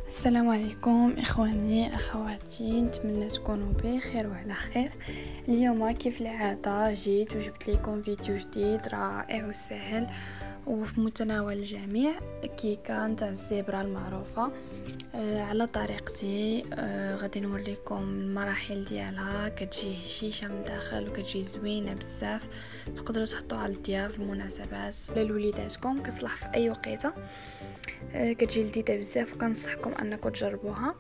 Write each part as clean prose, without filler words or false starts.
السلام عليكم اخواني اخواتي، نتمنى تكونوا بخير وعلى خير. اليوم كيف العاده جيت وجبت لكم فيديو جديد رائع وسهل وفي متناول الجميع. كيكه نتاع الزبره المعروفه على طريقتي. غادي نوريكم المراحل ديالها. كتجي هشيشه من الداخل وكتجي زوينه بزاف، تقدروا تحطوها على الضياف المناسبات لوليداتكم، كتصلح في اي وقيته. كتجي لذيذه بزاف وكنصحكم انكم تجربوها.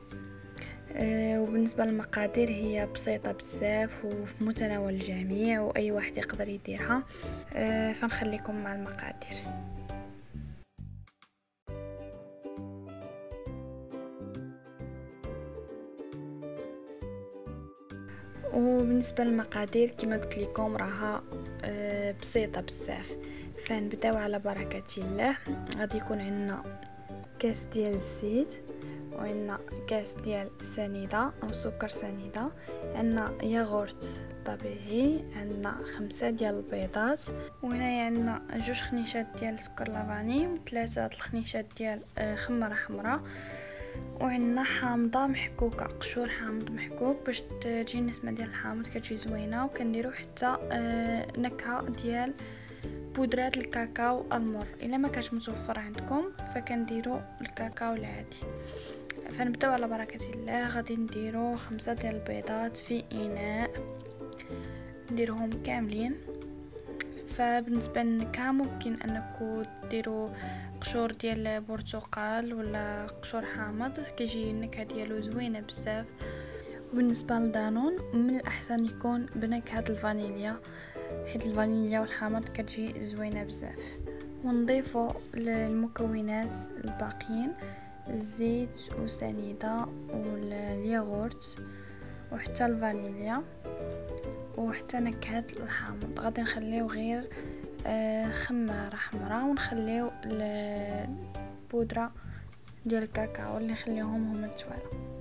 وبالنسبه للمقادير هي بسيطه بزاف وفي متناول الجميع واي واحد يقدر يديرها. فنخليكم مع المقادير. وبالنسبه للمقادير كما قلت لكم راها بسيطه بزاف، فنبداو على بركه الله. غادي يكون عندنا كاس ديال الزيت، وعندنا كاس ديال سنيده او سكر سنيده، عندنا ياغورت طبيعي، عندنا 5 ديال البيضات، وهنايا عندنا 2 خنيشات ديال سكر لافاني و3 الخنيشات ديال خمره حمراء، وعندنا حامضه محكوكه، قشور حامض محكوك باش تجي النسمه ديال الحامض كتجي زوينه. وكنديروا حتى نكهه ديال بودرات الكاكاو المر. الا ما كانش متوفر عندكم فكنديروا الكاكاو العادي. فنبداو على بركه الله. غادي نديروا 5 ديال البيضات في اناء، نديرهم كاملين. فبالنسبه للنكهه ممكن انكم ديروا قشور ديال برتقال ولا قشور حامض، كيجي النكهه ديالو زوينه بزاف. وبالنسبه للدانون من الاحسن يكون بنكهه الفانيليا، حيت الفانيليا والحامض كتجي زوينه بزاف. ونضيفوا المكونات الباقيين، الزيت وسنيده والياغورت وحتى الفانيليا وحتى نكهه الحامض. غادي نخليو غير خماره حمراء، ونخليو البودره ديال الكاكاو اللي نخليوهم هما التوالى.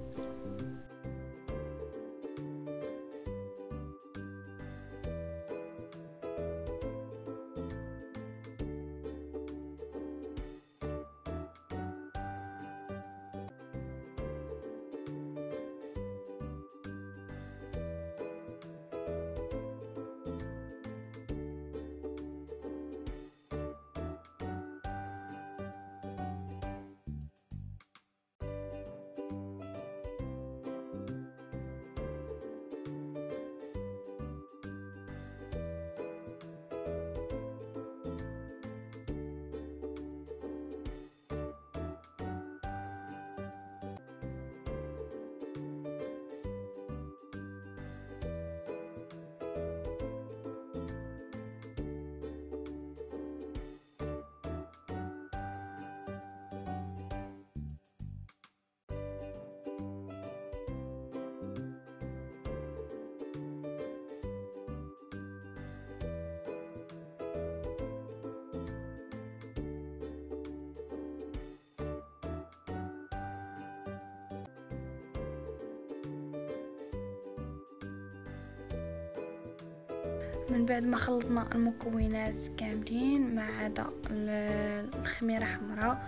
من بعد ما خلطنا المكونات كاملين ما عدا الخميره حمراء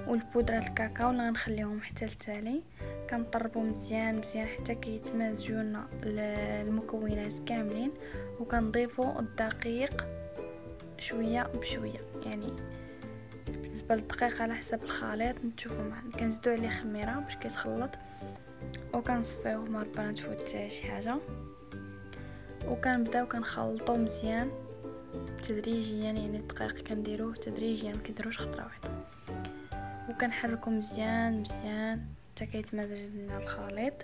والبودره الكاكاو اللي غنخليهم حتى التالي، كنطربوا مزيان حتى كيتمازجوا لنا المكونات كاملين. وكنضيفوا الدقيق شويه بشويه، يعني بالنسبه للدقيق على حسب الخليط نشوفوا معنا. كنزيدوا عليه خميره باش كيتخلط، وكنصفيوه ما ربنا تفوت شي حاجه. وكنبداو كنخلطو مزيان تدريجيا، يعني الدقيق كنديروه تدريجيا، ما كنديروش خطره واحده. وكنحركو مزيان حتى كيتمازج لنا الخليط.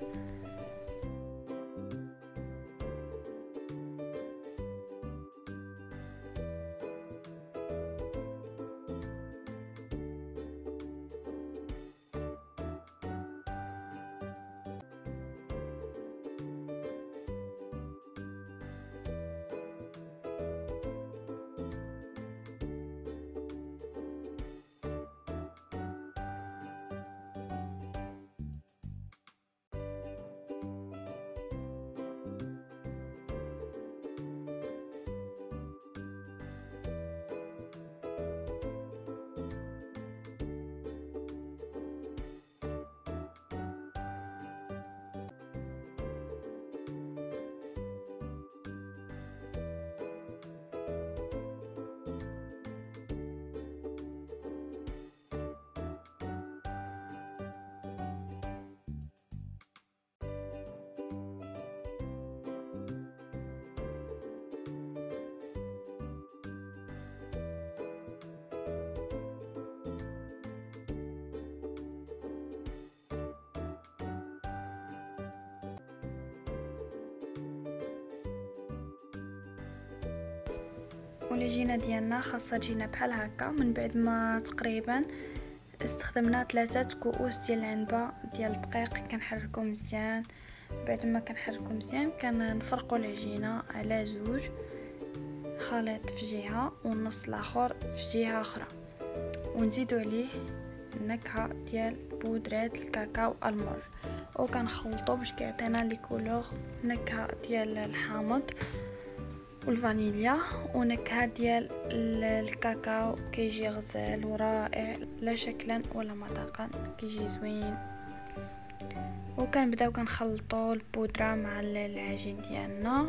والعجينه ديالنا خاصها تجينا بحال هكا. من بعد ما تقريبا استخدمنا 3 كؤوس ديال العنبه ديال الدقيق، كنحركو مزيان. بعد ما كنحركو مزيان كنفرقوا العجينه على 2 خليط في جهه والنص الاخر في جهه اخرى، ونزيدو عليه النكهه ديال بودره الكاكاو المور، وكنخلطو باش كيعطينا لي كولور نكهه ديال الحامض والفانيليا ونكهه ديال الكاكاو. كيجي غزال ورائع لا شكلا ولا مذاقا، كيجي زوين. وكنبداو كنخلطوا البودره مع العجين ديالنا،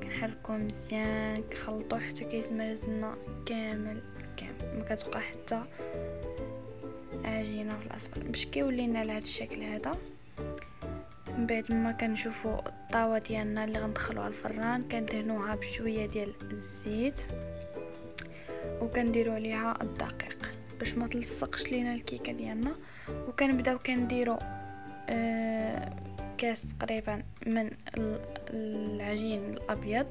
كنحركو مزيان، كنخلطو حتى كيتمرز لنا كامل ما كتبقى حتى عجينه في الاصفر باش كيولي لنا لهذا الشكل هذا. من بعد ما كنشوفوا الطاوه ديالنا اللي غندخلوها الفران، كندهنوها بشويه ديال الزيت وكنديروا عليها الدقيق باش ما تلصقش لينا الكيكه ديالنا. وكنبداو كنديروا كاس تقريبا من العجين الابيض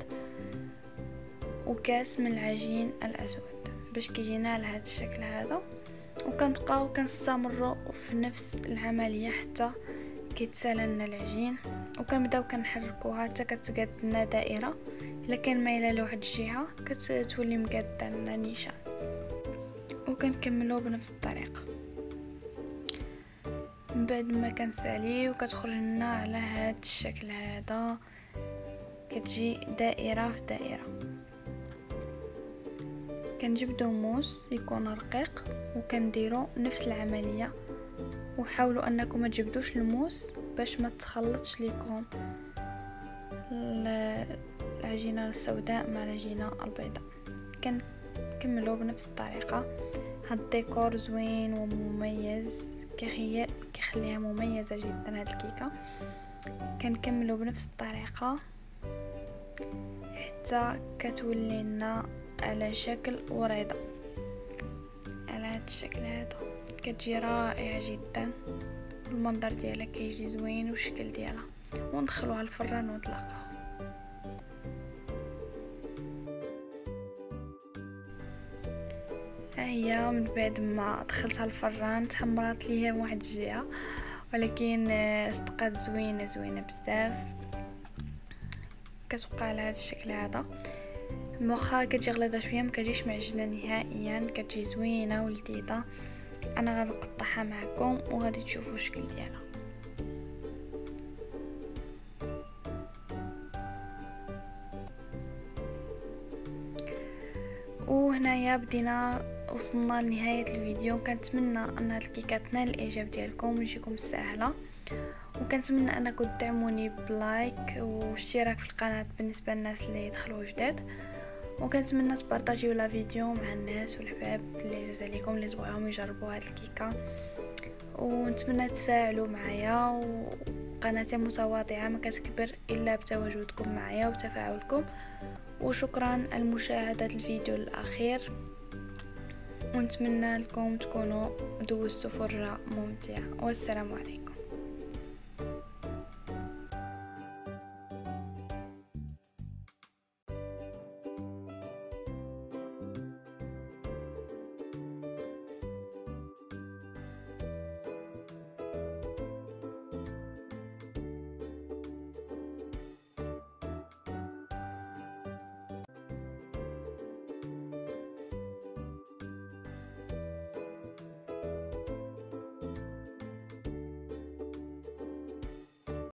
وكاس من العجين الاسود باش كيجينا على هذا الشكل هذا. وكنبقاو كنستمروا في نفس العمليه حتى كيتسالى لنا العجين، وكنبداو كنحركوها حتى كتقاد لنا دائره. الا كان مايله لواحد الجهه كتولي مقاده لنا نيشان، وكنكملوا بنفس الطريقه. من بعد ما كنسالي وكتخرج لنا على هذا الشكل هذا، كتجي دائره في دائره. كنجبدو موس يكون رقيق وكنديروا نفس العمليه، وحاولوا انكم ما تجبدوش الموس باش ما تخلطش لكم العجينه السوداء مع العجينه البيضاء. كنكملوا بنفس الطريقه. هاد الديكور زوين ومميز، كيخليها مميزه جدا هاد الكيكه. كنكملوا بنفس الطريقه حتى كتولي لنا على شكل وريضه على هاد الشكل هذا. كتجي رائعه جدا، المنظر ديالها كيجي زوين والشكل ديالها. وندخلوها الفران ونطلقها. ها هي من بعد ما دخلتها الفران تحمرات ليها من واحد الجهه، ولكن صدقات زوينه بزاف. كتبقى على هذا الشكل هذا. واخا كتجي غليظه شويه ما كتجيش معجنه نهائيا، كتجي زوينه ولذيذه. انا غادي نقطعها معكم وغادي تشوفوا الشكل ديالها. وهنايا بدينا وصلنا لنهايه الفيديو. كنتمنى ان هاد الكيكه تنال الاعجاب ديالكم وتجيكم سهله، وكنتمنى انكم تدعموني بلايك واشتراك في القناه بالنسبه للناس اللي يدخلوا جداد، وكنتمنى تبارطاجيو لا فيديو مع الناس والحباب اللي عزاز عليكم اللي تبغيهم يجربوا هاد الكيكه. ونتمنى تفاعلوا معايا، وقناتي متواضعه ما كتكبر الا بتواجدكم معايا وتفاعلكم. وشكرا لمشاهده الفيديو الاخير، ونتمنى لكم تكونوا دوزتوا فرجه ممتعه، والسلام عليكم.